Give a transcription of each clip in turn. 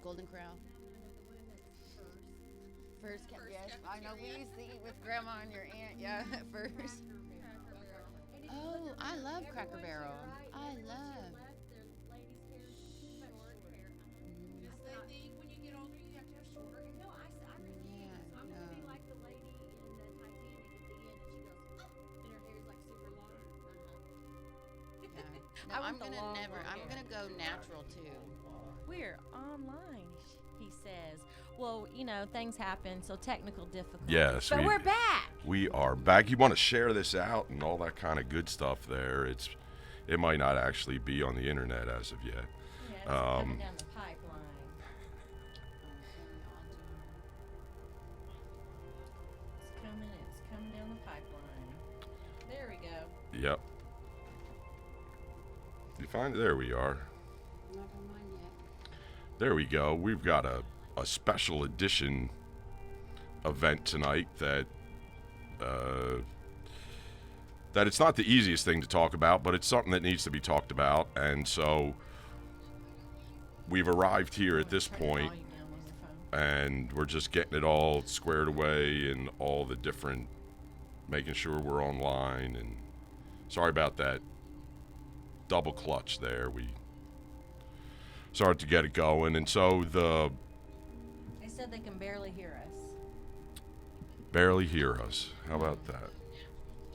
Golden Corral. First, yes, I know we used to eat with Grandma and your aunt. Yeah, at first. Oh, I love Cracker Barrel. I love. Yeah, no. Yeah. No, I I'm want the gonna long, never. long I'm hair. gonna go natural too. We're online, he says. Well, things happen, so technical difficulties. Yes, But we're back. we are back. You want to share this out and all that kind of good stuff there. It might not actually be on the internet as of yet. Yeah, it's coming down the pipeline. It's coming down the pipeline. There we go. Yep. You find there we are. Not on mine yet. There we go. We've got a special edition event tonight that it's not the easiest thing to talk about, but it's something that needs to be talked about. And so we've arrived here at this Turn the point, volume down on your phone. and we're just getting it all squared away and all the different, making sure we're online. And sorry about that double clutch there. We started to get it going, and so They said they can barely hear us. barely hear us. How about that?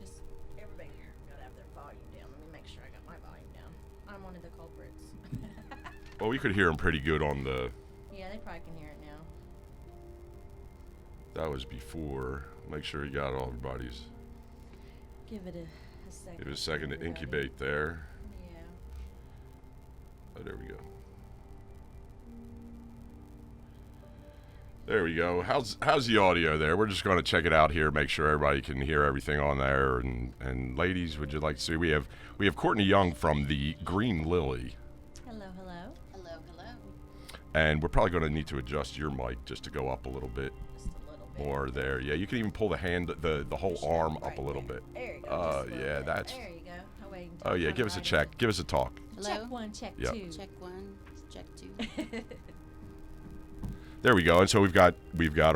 Just everybody here gotta have their volume down. Let me make sure I got my volume down. I'm one of the culprits. Well, we could hear them pretty good on the. Yeah, they probably can hear it now. That was before. Make sure you got all everybody's. Give it a second. Give it a second to Everybody. incubate there. Yeah. Oh, there we go. There we go. How's the audio there? We're just going to check it out here, make sure everybody can hear everything on there. And ladies, would you like to see? We have Courtney Young from the Green Lily, Hello, hello. Hello, hello. and we're probably going to need to adjust your mic just to go up a little bit Just a little bit. more there. Yeah, you can even pull the hand, the whole arm up a little bit. There you go. just a little Yeah, bit. that's. There you go. I'll wait until Oh yeah, I'm give us a right check. Give us a talk. Hello. Check one, check Yep. two. Check one. Check two. There we go. And so we've got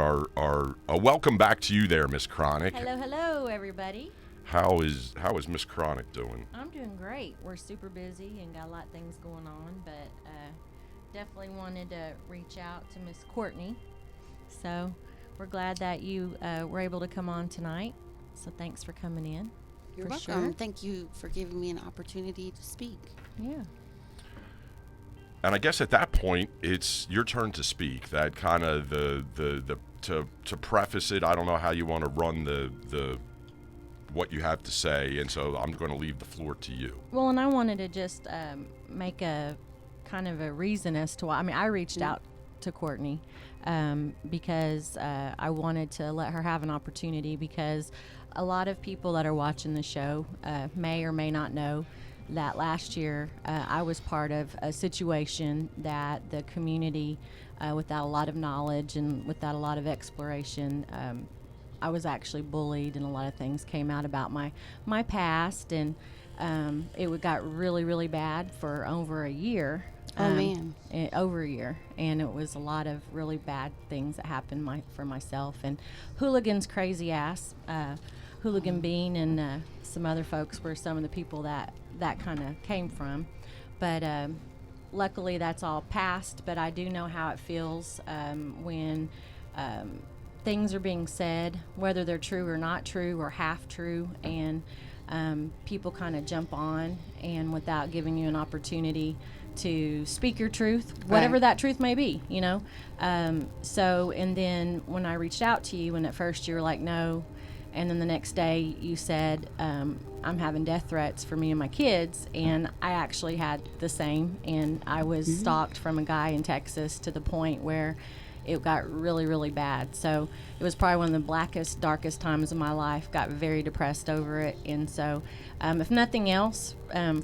our welcome back to you there, Miss Chronic. Hello, hello, everybody. How is Miss Chronic doing? I'm doing great. We're super busy and got a lot of things going on, but definitely wanted to reach out to Miss Courtney. So we're glad that you were able to come on tonight. So thanks for coming in. You're For welcome. sure. Thank you for giving me an opportunity to speak. Yeah. And I guess at that point, it's your turn to speak. That kind of the to preface it. I don't know how you want to run the what you have to say, and so I'm going to leave the floor to you. Well, and I wanted to just make a kind of a reason as to why. I mean, I reached out to Courtney because I wanted to let her have an opportunity, because a lot of people that are watching the show may or may not know that last year I was part of a situation that the community, without a lot of knowledge and without a lot of exploration, I was actually bullied, and a lot of things came out about my past, and it got really, really bad for over a year. Oh, man. Over a year, and it was a lot of really bad things that happened for myself, and Hooligan's crazy ass, Hooligan Bean, and some other folks were some of the people that kind of came from. But luckily that's all past, but I do know how it feels when things are being said, whether they're true or not true or half true, and people kind of jump on, and without giving you an opportunity to speak your truth, whatever Right. that truth may be, So, and then when I reached out to you, and at first you were like, no, and then the next day you said, I'm having death threats for me and my kids, and I actually had the same, and I was stalked from a guy in Texas to the point where it got really, really bad. So it was probably one of the blackest, darkest times of my life. Got very depressed over it. And so if nothing else,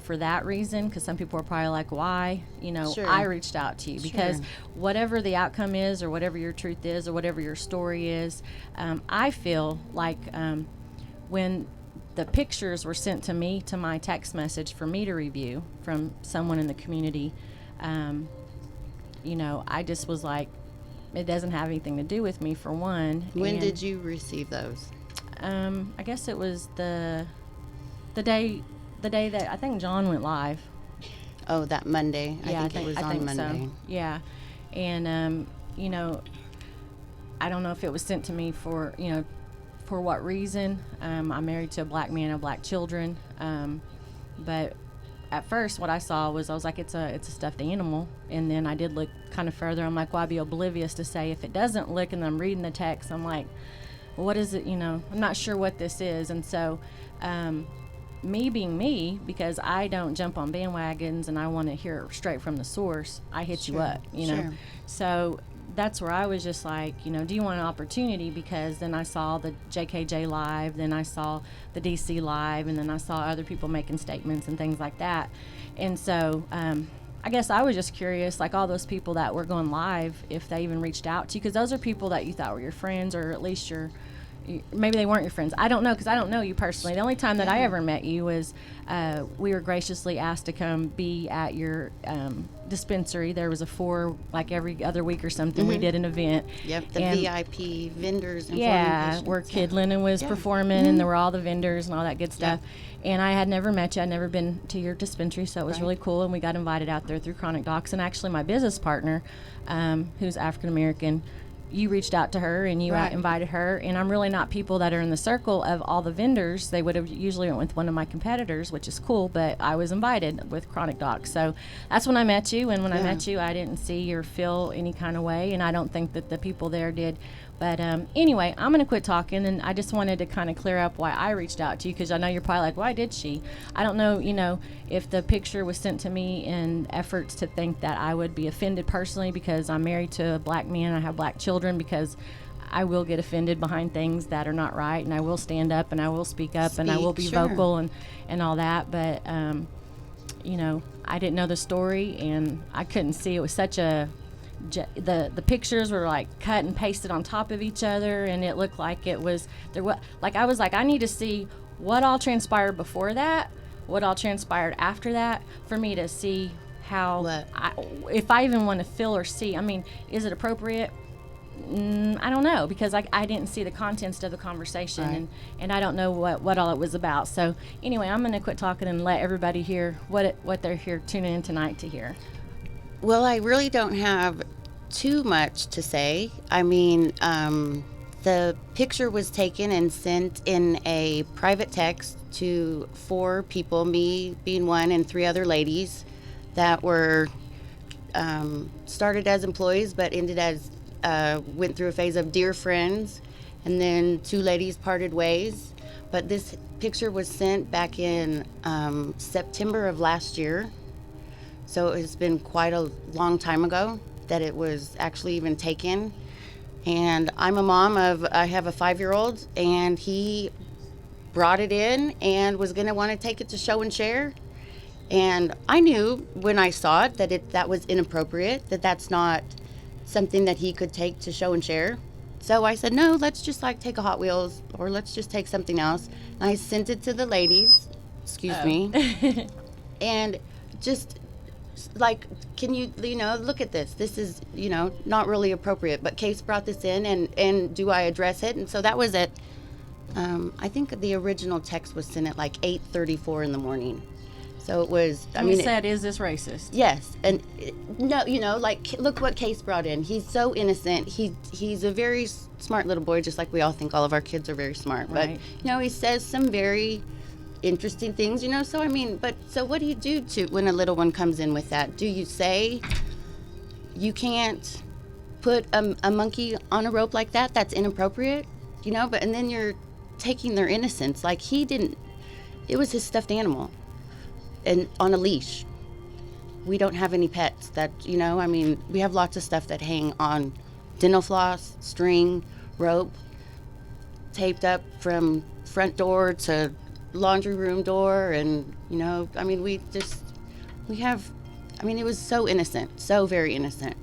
for that reason, because some people are probably like, why? Sure. I reached out to you because Sure. whatever the outcome is, or whatever your truth is, or whatever your story is, I feel like when the pictures were sent to me, to my text message for me to review from someone in the community, I just was like, it doesn't have anything to do with me, for one. When did you receive those? I guess it was the day that I think John went live. Oh, that Monday. Yeah, I think it was on Monday. So. Yeah, and I don't know if it was sent to me for for what reason. I'm married to a black man, I have black children, but at first what I saw was, I was like, it's a stuffed animal. And then I did look kind of further. I'm like, well, I'd be oblivious to say if it doesn't look, and I'm reading the text, I'm like, well, what is it? I'm not sure what this is. And so me being me, because I don't jump on bandwagons and I want to hear straight from the source, I hit you up, Sure. So that's where I was just like, do you want an opportunity? Because then I saw the JKJ live, then I saw the DC live, and then I saw other people making statements and things like that. And so I guess I was just curious, like all those people that were going live, if they even reached out to you, because those are people that you thought were your friends, or at least maybe they weren't your friends. I don't know, because I don't know you personally. The only time that I ever met you was we were graciously asked to come be at your dispensary. There was like every other week or something, we did an event. Yep, the VIP vendors. And where Kid Lennon was performing, and there were all the vendors and all that good stuff. And I had never met you. I'd never been to your dispensary, so it was really cool. And we got invited out there through Chronic Docs. And actually, my business partner, who's African American, you reached out to her and you invited her, and I'm really not people that are in the circle of all the vendors. They would have usually went with one of my competitors, which is cool, but I was invited with Chronic Docs. So that's when I met you, and when I met you, I didn't see or feel any kind of way, and I don't think that the people there did. But anyway, I'm going to quit talking, and I just wanted to kind of clear up why I reached out to you, because I know you're probably like, why did she? I don't know, if the picture was sent to me in efforts to think that I would be offended personally because I'm married to a black man, I have black children, because I will get offended behind things that are not right, and I will stand up, and I will speak up, and I will be vocal and all that. But, I didn't know the story, and I couldn't see. It was such a... The pictures were like cut and pasted on top of each other, and it looked like it was there. I was like, I need to see what all transpired before that, what all transpired after that, for me to see how if I even want to feel or see. I mean, is it appropriate? I don't know, because I didn't see the contents of the conversation, and I don't know what all it was about. So anyway, I'm going to quit talking and let everybody hear what they're here tuning in tonight to hear. Well, I really don't have too much to say. I mean, the picture was taken and sent in a private text to 4 people, me being one, and 3 other ladies that were started as employees but ended as went through a phase of dear friends, and then 2 ladies parted ways. But this picture was sent back in September of last year. So it's been quite a long time ago that it was actually even taken. And I'm a mom I have a 5-year-old, and he brought it in and was going to want to take it to show and share. And I knew when I saw it that was inappropriate, that's not something that he could take to show and share. So I said, no, let's just take a Hot Wheels, or let's just take something else. And I sent it to the ladies, excuse me, and just... can you look at this? This is, not really appropriate, but Case brought this in, and do I address it? And so that was at, I think the original text was sent at 8:34 in the morning. So it was, said, is this racist? Yes. And no, look what Case brought in. He's so innocent. He's a very smart little boy, just like we all think all of our kids are very smart. Right. But, he says some very interesting things, so what do you do when a little one comes in with that? Do you say you can't put a monkey on a rope like that? That's inappropriate, and then you're taking their innocence. It was his stuffed animal and on a leash. We don't have any pets that, we have lots of stuff that hang on dental floss, string, rope, taped up from front door to laundry room door, and it was so innocent, so very innocent.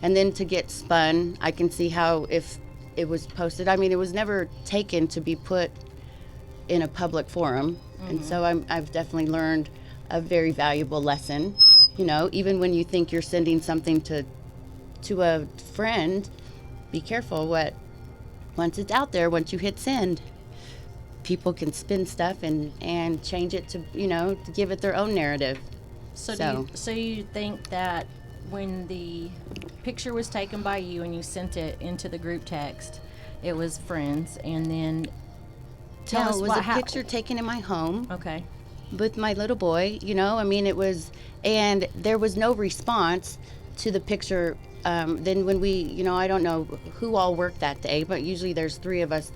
And then to get spun, I can see how if it was posted, it was never taken to be put in a public forum. And so I've definitely learned a very valuable lesson, You know, even when you think you're sending something to a friend, be careful once it's out there, once you hit send, people can spin stuff and change it to, to give it their own narrative. So you think that when the picture was taken by you and you sent it into the group text, it was friends, and then tell us it was what a happened. picture taken in my home. Okay. With my little boy, it was, and there was no response to the picture. Then when we, I don't know who all worked that day, but usually there's 3 of us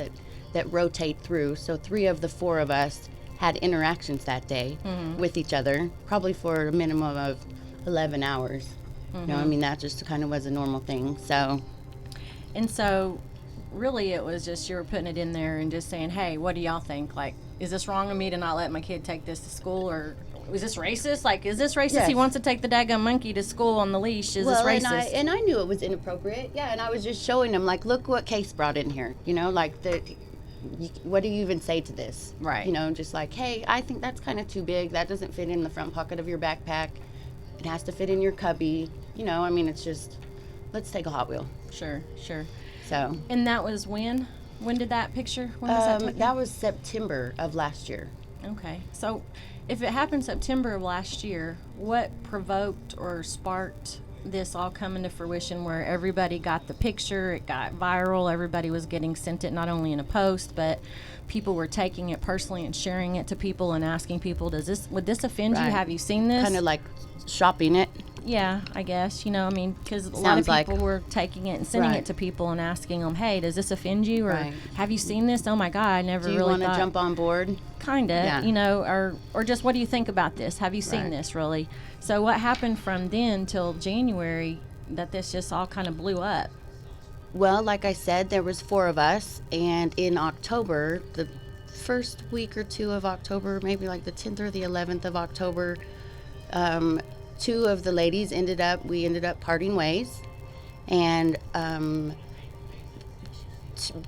that rotate through. So 3 of the 4 of us had interactions that day with each other, probably for a minimum of 11 hours. That just kind of was a normal thing. And so really it was just you were putting it in there and just saying, hey, what do y'all think? Like, is this wrong of me to not let my kid take this to school? Or is this racist? Like, is this racist? Yes. He wants to take the daggum monkey to school on the leash. Is this racist? And I knew it was inappropriate. Yeah, and I was just showing him, like, look what Case brought in here. What do you even say to this? Right. Just like, hey, I think that's kind of too big. That doesn't fit in the front pocket of your backpack. It has to fit in your cubby. It's just, let's take a Hot Wheel. Sure. So. And that was when? When did that picture? When was that taken? That was September of last year. Okay. So if it happened September of last year, what provoked or sparked this all coming to fruition where everybody got the picture, it got viral, everybody was getting sent it not only in a post, but people were taking it personally and sharing it to people and asking people, would this offend you? Right. Have you seen this? Kind of like shopping it. Yeah, I guess, because a lot of Sounds like- people were taking it and sending Right. it to people and asking them, hey, does this offend you? Or Right. have you seen this? Oh my God, I never Do you really want to thought. jump on board? Kind of, Yeah. or just what do you think about this? Have you seen Right. this really? So what happened from then till January that this just all kind of blew up? Well, like I said, there was 4 of us, and in October, the first week or 2 of October, maybe like the 10th or the 11th of October, 2 of the ladies ended up parting ways, and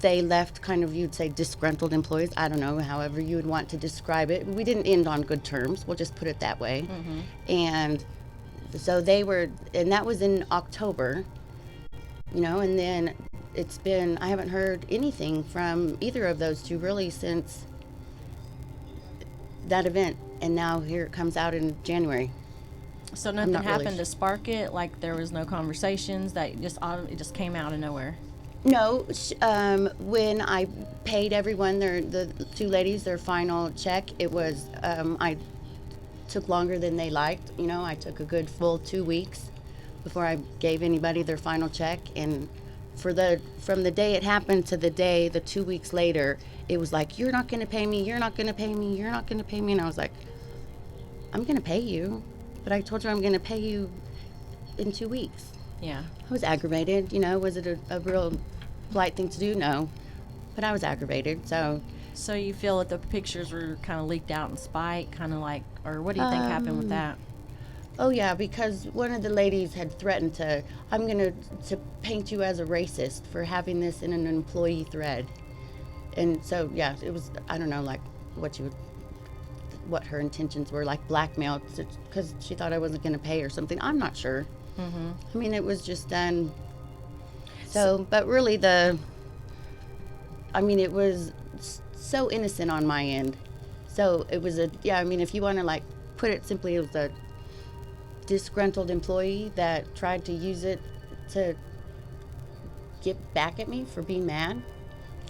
they left kind of, you'd say, disgruntled employees. I don't know, however you would want to describe it. We didn't end on good terms. We'll just put it that way. And so and that was in October, and then I haven't heard anything from either of those 2 really since that event. And now here it comes out in January. So nothing not really happened to spark it? Like there was no it just came out of nowhere? No, when I paid everyone the 2 ladies their final check, it was I took longer than they liked. I took a good full 2 weeks before I gave anybody their final check, and from the day it happened to the 2 weeks later, it was like, you're not going to pay me, you're not going to pay me, you're not going to pay me, and I was like, I'm going to pay you, but I told you I'm going to pay you in 2 weeks. Yeah. I was aggravated. Was it a real polite thing to do? No. But I was aggravated, so. So you feel that the pictures were kind of leaked out in spite, kind of like, or what do you think happened with that? Oh, yeah, because one of the ladies had threatened I'm going to paint you as a racist for having this in an employee thread. And so, yeah, it was, I don't know, like what her intentions were, like blackmail, because she thought I wasn't going to pay or something. I'm not sure. It was just done. So, but really it was so innocent on my end. So it was if you want to like put it simply, it was a disgruntled employee that tried to use it to get back at me for being mad.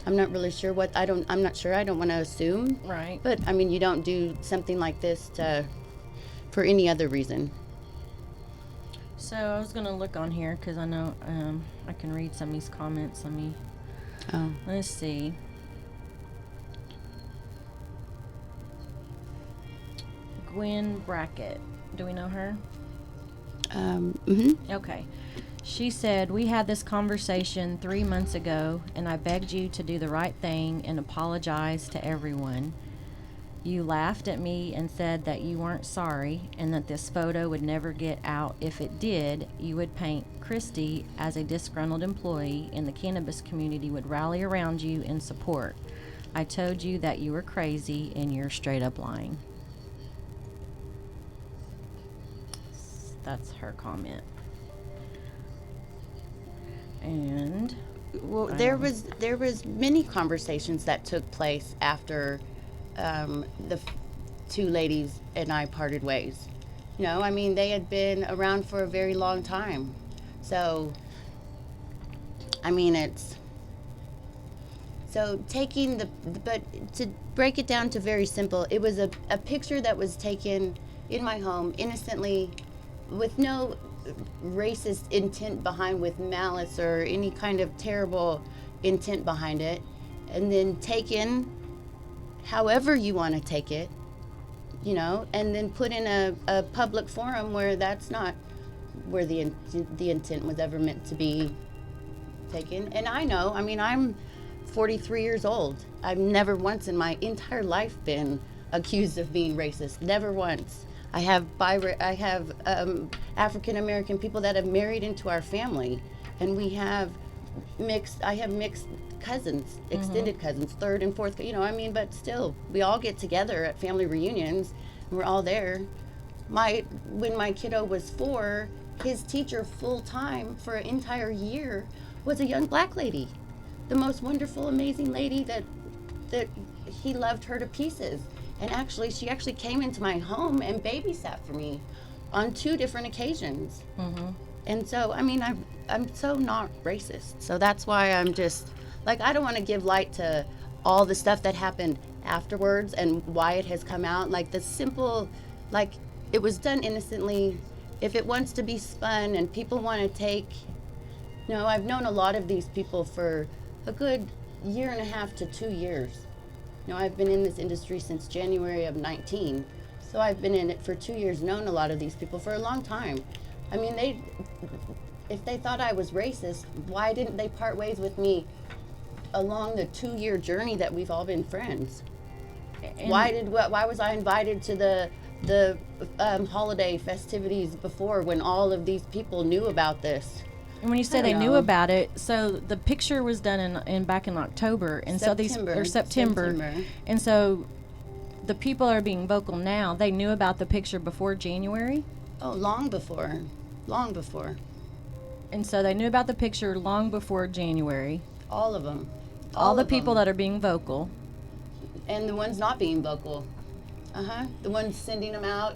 I'm not really sure I'm not sure. I don't want to assume. Right. But you don't do something like this for any other reason. So I was going to look on here because I know I can read some of these comments. Let's see. Gwen Brackett. Do we know her? Okay. She said, we had this conversation 3 months ago, and I begged you to do the right thing and apologize to everyone. You laughed at me and said that you weren't sorry and that this photo would never get out. If it did, you would paint Christy as a disgruntled employee and the cannabis community would rally around you in support. I told you that you were crazy and you're straight up lying. That's her comment. And Well, there was many conversations that took place after the two ladies and I parted ways. You know, I mean, they had been around for a very long time. So, I mean, it's so taking but to break it down to very simple, it was a picture that was taken in my home innocently, with no racist intent behind, with malice or any kind of terrible intent behind it, and then taken however you want to take it, you know, and then put in a public forum where that's not where the intent was ever meant to be taken. And I know, I mean, I'm 43 years old. I've never once in my entire life been accused of being racist. Never once. I have African American people that have married into our family, and we have I have mixed cousins, extended cousins, third and fourth, you know, I mean, but still, we all get together at family reunions, and we're all there. When my kiddo was 4, his teacher full-time for an entire year was a young black lady. The most wonderful, amazing lady that he loved her to pieces. And she actually came into my home and babysat for me on 2 different occasions. And so, I mean, I'm so not racist. So that's why I'm just, like, I don't want to give light to all the stuff that happened afterwards and why it has come out. Like, the simple, like, it was done innocently. If it wants to be spun and people want to take, you know, I've known a lot of these people for a good 1.5 to 2 years. You know, I've been in this industry since January of 19. So I've been in it for 2 years, known a lot of these people for a long time. I mean, if they thought I was racist, why didn't they part ways with me along the 2-year journey that we've all been friends? And Why was I invited to the holiday festivities before, when all of these people knew about this? And when you say they knew about it, so the picture was done back in October, and September, and so the people are being vocal now. They knew about the picture before January. Oh, long before. And so they knew about the picture long before January. All of them. All the people that are being vocal. And the ones not being vocal. The ones sending them out,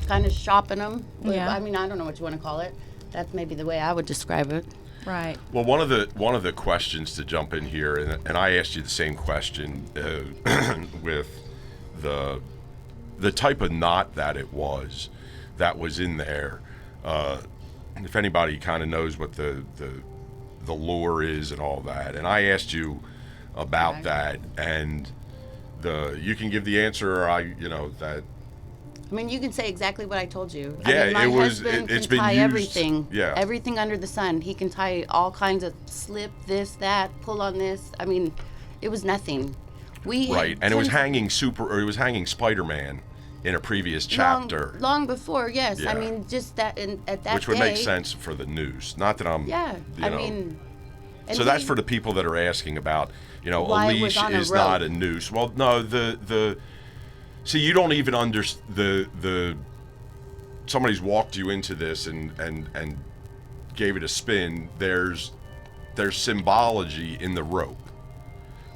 kind of shopping them. Yeah. I mean, I don't know what you want to call it. That's maybe the way I would describe it. Right. Well, one of the questions to jump in here, and I asked you the same question with the type of knot that was in there. If anybody kind of knows what the lure is and all that, and I asked you about that, and you can give the answer, or that. I mean, you can say exactly what I told you. Yeah, I mean, my husband it's can been tie used. everything. Yeah. Everything under the sun. He can tie all kinds of slip, this, that, pull on this. I mean, it was nothing. Right, and it was hanging Spider-Man in a previous chapter. Long before, yes. Yeah. I mean, just that, at that Which would day, make sense for the news. Not that I'm. Yeah, You I know. mean. And So that's for the people that are asking about, a Why it was leash on a is rope. not a noose. Well, no, see, you don't even understand somebody's walked you into this and gave it a spin. There's symbology in the rope,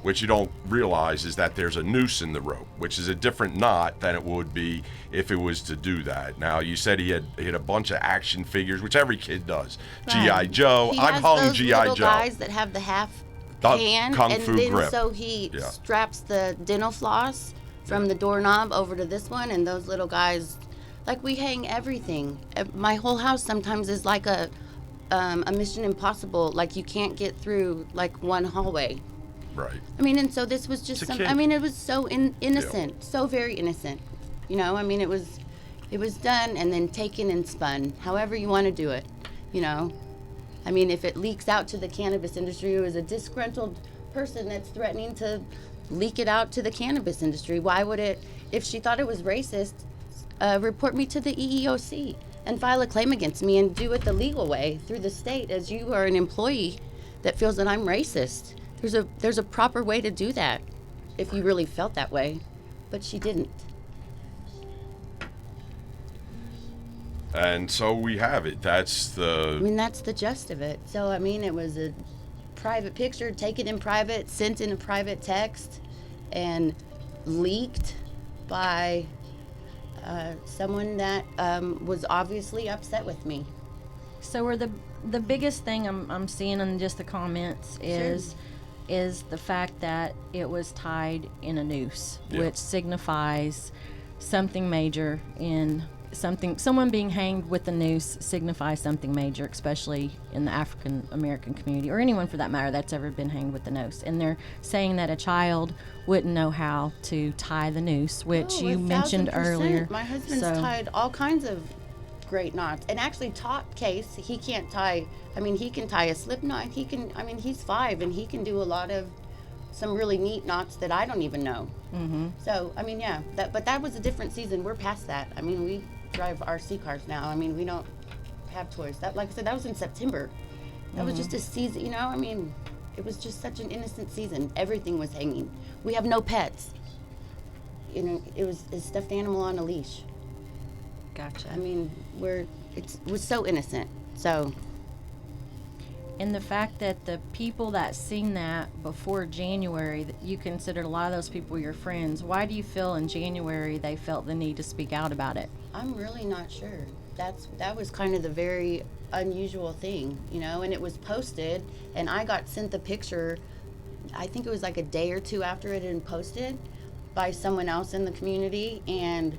which you don't realize is that there's a noose in the rope, which is a different knot than it would be if it was to do that. Now, you said he had a bunch of action figures, which every kid does. Right. G.I. Joe. He I've has hung those G.I. little Joe. guys that have the half hand, Kung and Fu then grip. so he Yeah. straps the dental floss from the doorknob over to this one, and those little guys, like, we hang everything. My whole house sometimes is like a Mission Impossible. Like, you can't get through like one hallway. Right. I mean, and so this was just It's a some. kid. I mean, it was so innocent, so very innocent. You know, I mean, it was done and then taken and spun, however you want to do it. You know, I mean, if it leaks out to the cannabis industry, it was a disgruntled person that's threatening to leak it out to the cannabis industry. Why would it? If she thought it was racist, report me to the EEOC and file a claim against me and do it the legal way through the state, as you are an employee that feels that I'm racist. There's a proper way to do that if you really felt that way, but she didn't. And so we have it. That's I mean, that's the gist of it. So, I mean, it was a private picture taken in private, sent in a private text, and leaked by someone that was obviously upset with me. So, are the biggest thing I'm seeing in just the comments is the fact that it was tied in a noose, Yeah. which signifies something major in someone being hanged with a noose signifies something major, especially in the African American community, or anyone for that matter that's ever been hanged with a noose. And they're saying that a child wouldn't know how to tie the noose, which Oh, you mentioned 1000%. earlier. My husband's So- tied all kinds of great knots, and actually top case he can't tie. I mean, he can tie a slip knot. He can, I mean, he's 5 and he can do a lot of some really neat knots that I don't even know. Mhm. So, I mean, yeah, but that was a different season. We're past that. I mean, we drive RC cars now. I mean, we don't have toys. That, like I said, that was in September. That was just a season, you know. I mean, it was just such an innocent season. Everything was hanging. We have no pets. You know, it was a stuffed animal on a leash. Gotcha. I mean, it was so innocent. So, And the fact that the people that seen that before January, that you considered a lot of those people your friends, why do you feel in January they felt the need to speak out about it? I'm really not sure. That was kind of the very unusual thing, you know, and it was posted and I got sent the picture, I think it was like a day or two after it had been posted by someone else in the community, and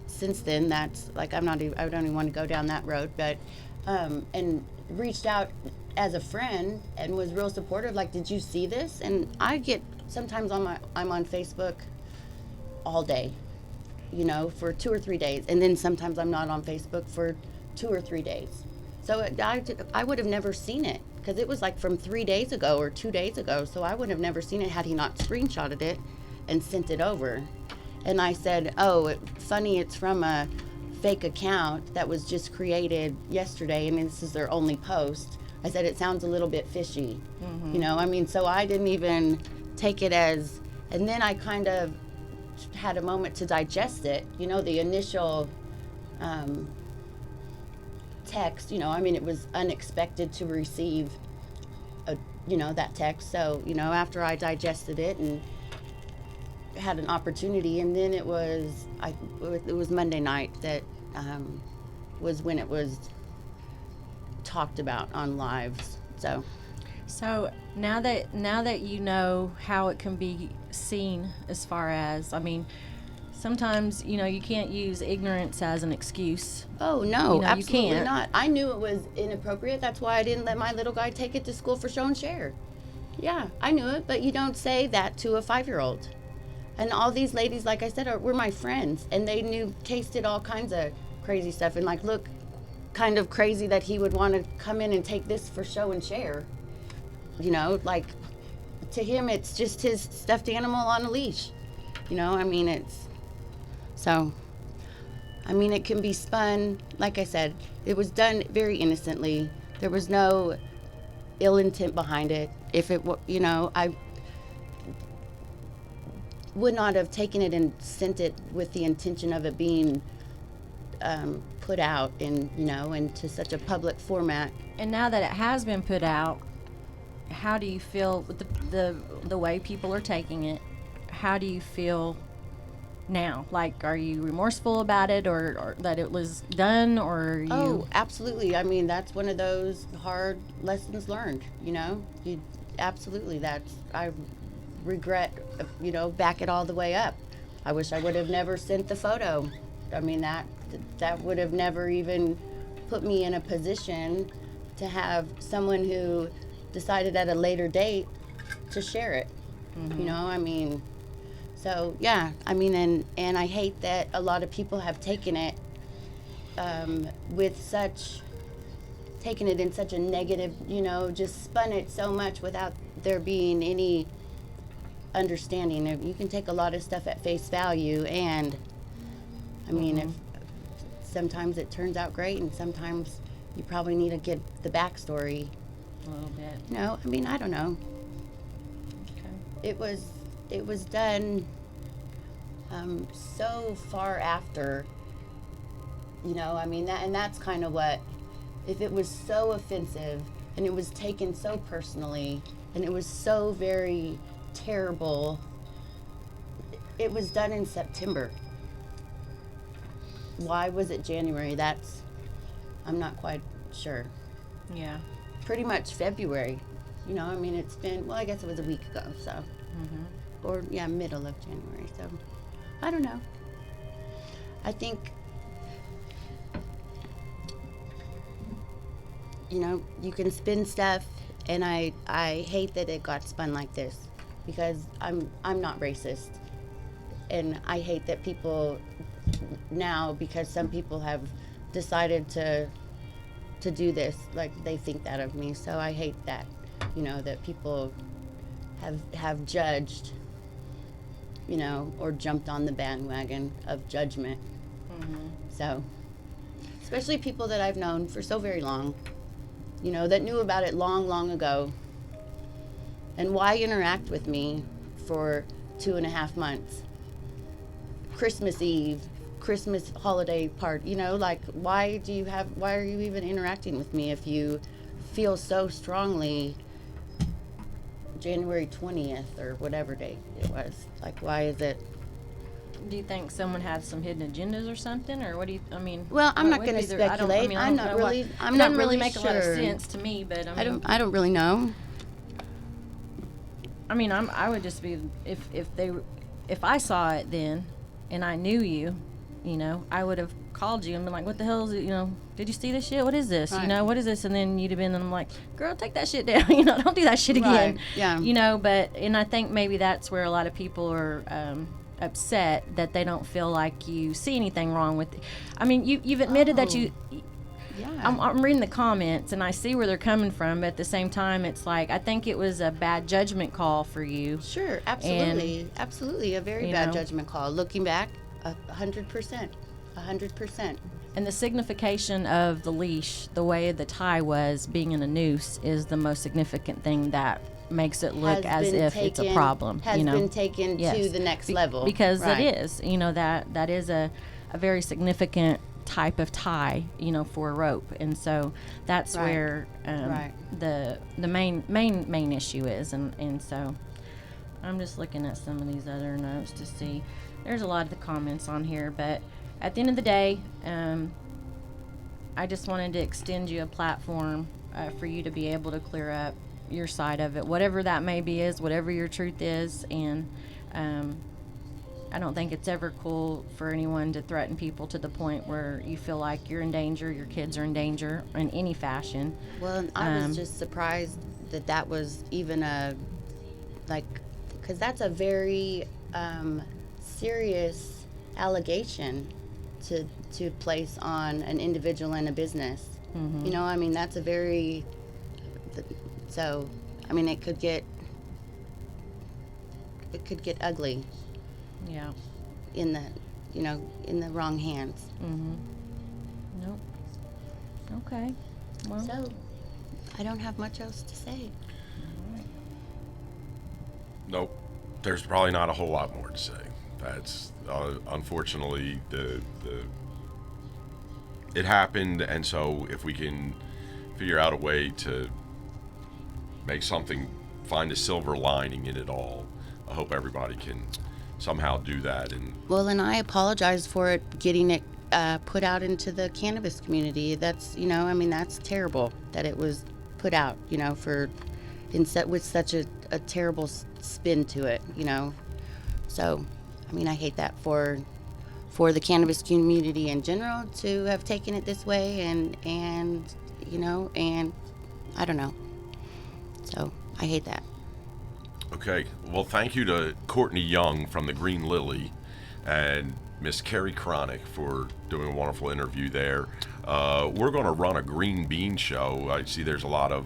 since then that's like I don't even want to go down that road, but and reached out as a friend and was real supportive, like, did you see this? And I get sometimes I'm on Facebook all day, you know, for 2 or 3 days, and then sometimes I'm not on Facebook for 2 or 3 days. So I would have never seen it because it was like from 3 days ago or 2 days ago, so I would have never seen it had he not screenshotted it and sent it over. And I said, oh, funny, it's from a fake account that was just created yesterday, and this is their only post. I said, it sounds a little bit fishy, you know, I mean, so I didn't even take it as, and then I kind of had a moment to digest it, you know, the initial text, you know, I mean, it was unexpected to receive that text. So, you know, after I digested it and had an opportunity, and then it was Monday night that was when it was talked about on lives. So now that you know how it can be seen, as far as, I mean, sometimes, you know, you can't use ignorance as an excuse. oh no, You know, you absolutely can't. not. I knew it was inappropriate. That's why I didn't let my little guy take it to school for show and share. Yeah, I knew it, but you don't say that to a 5-year-old. And all these ladies, like I said, were my friends, and they tasted all kinds of crazy stuff, and like, look, kind of crazy that he would want to come in and take this for show and share. You know, like, to him, it's just his stuffed animal on a leash. You know, I mean, it can be spun. Like I said, it was done very innocently. There was no ill intent behind it. If it were, you know, I would not have taken it and sent it with the intention of it being put out into such a public format. And now that it has been put out, how do you feel with the way people are taking it? How do you feel now? Like, are you remorseful about it, or that it was done, or are you? Oh, absolutely. I mean, that's one of those hard lessons learned, you know? I regret, back it all the way up. I wish I would have never sent the photo. I mean, that would have never even put me in a position to have someone who decided at a later date to share it. You know, I mean, so yeah, I mean, and I hate that a lot of people have taken it taken it in such a negative, just spun it so much without there being any understanding. You can take a lot of stuff at face value, and I mean, if sometimes it turns out great, and sometimes you probably need to get the backstory. A little bit. No, I mean, I don't know. Okay. It was done so far after, You know, I mean, that's kind of what, if it was so offensive and it was taken so personally and it was so very terrible, it was done in September. Why was it January? I'm not quite sure. Yeah. Pretty much February. You know, I mean, it's been, well, I guess it was a week ago, so. Or, yeah, middle of January, so. I don't know. I think, you know, you can spin stuff, and I hate that it got spun like this, because I'm not racist. And I hate that people now, because some people have decided to do this, like they think that of me. So I hate that, you know, that people have judged, you know, or jumped on the bandwagon of judgment. So, especially people that I've known for so very long, you know, that knew about it long ago. And why interact with me for 2.5 months? Christmas Eve, Christmas holiday party, you know, like why are you even interacting with me if you feel so strongly January 20th or whatever date it was? Like, why is it? Do you think someone had some hidden agendas or something, or what do you? I mean, Well, I'm what not would going to be the- I don't- I speculate. mean, I I'm don't not know what- really. it I'm not doesn't really make sure. a lot of sense to me, but I mean, I don't really know. I mean, I would just be if I saw it then, and I knew you, you know, I would have called you and been like, "What the hell is it? You know, did you see this shit? What is this? You Right. know, what is this?" And then you'd have been, and I'm like, "Girl, take that shit down. You know, don't do that shit again." Right, yeah. You know, and I think maybe that's where a lot of people are upset that they don't feel like you see anything wrong with it. I mean, you've admitted that you. Yeah. I'm reading the comments and I see where they're coming from, but at the same time, it's like I think it was a bad judgment call for you. Sure, absolutely, absolutely, a very you bad know. judgment call. Looking back, 100%, 100%. And the signification of the leash, the way the tie was being in a noose, is the most significant thing that makes it look as if it's a problem. Has you know? been taken Yes. to the next level. Because Right. it is, you know, that is a very significant type of tie, you know, for a rope, and so that's Right. where Right. the main issue is, and so I'm just looking at some of these other notes to see. There's a lot of the comments on here, but at the end of the day, I just wanted to extend you a platform for you to be able to clear up your side of it, whatever that may be, is whatever your truth is, and I don't think it's ever cool for anyone to threaten people to the point where you feel like you're in danger, your kids are in danger in any fashion. Well, and I was just surprised that was even because that's a very serious allegation to place on an individual in a business. You know, I mean, that's a very, so, I mean, it could get ugly Yeah. in the wrong hands. Nope. Okay. Well, So, I don't have much else to say. Nope. There's probably not a whole lot more to say. That's unfortunately it happened, and so if we can figure out a way to make something, find a silver lining in it all, I hope everybody can somehow do that. And Well, and I apologize for it getting it put out into the cannabis community. That's, you know, I mean, that's terrible that it was put out, you know, with such a terrible spin to it, you know. So, I mean, I hate that for the cannabis community in general to have taken it this way, and you know, and I don't know. So, I hate that. okay, well, thank you to Courtney Young from the Green Lily and Miss Carrie Cronick for doing a wonderful interview there. We're going to run a green bean show. I see there's a lot of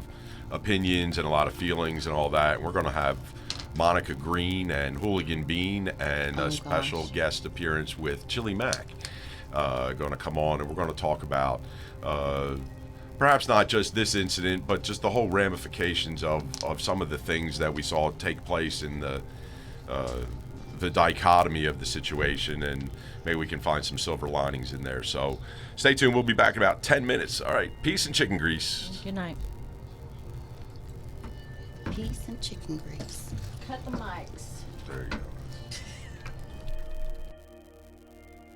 opinions and a lot of feelings and all that. We're going to have Monica Green and Hooligan Bean and a special guest appearance with Chili Mac going to come on, and we're going to talk about perhaps not just this incident, but just the whole ramifications of some of the things that we saw take place in the the dichotomy of the situation, and maybe we can find some silver linings in there. So stay tuned. We'll be back in about 10 minutes. All right. Peace and chicken grease. Good night. Peace and chicken grease. Cut the mics. There you go.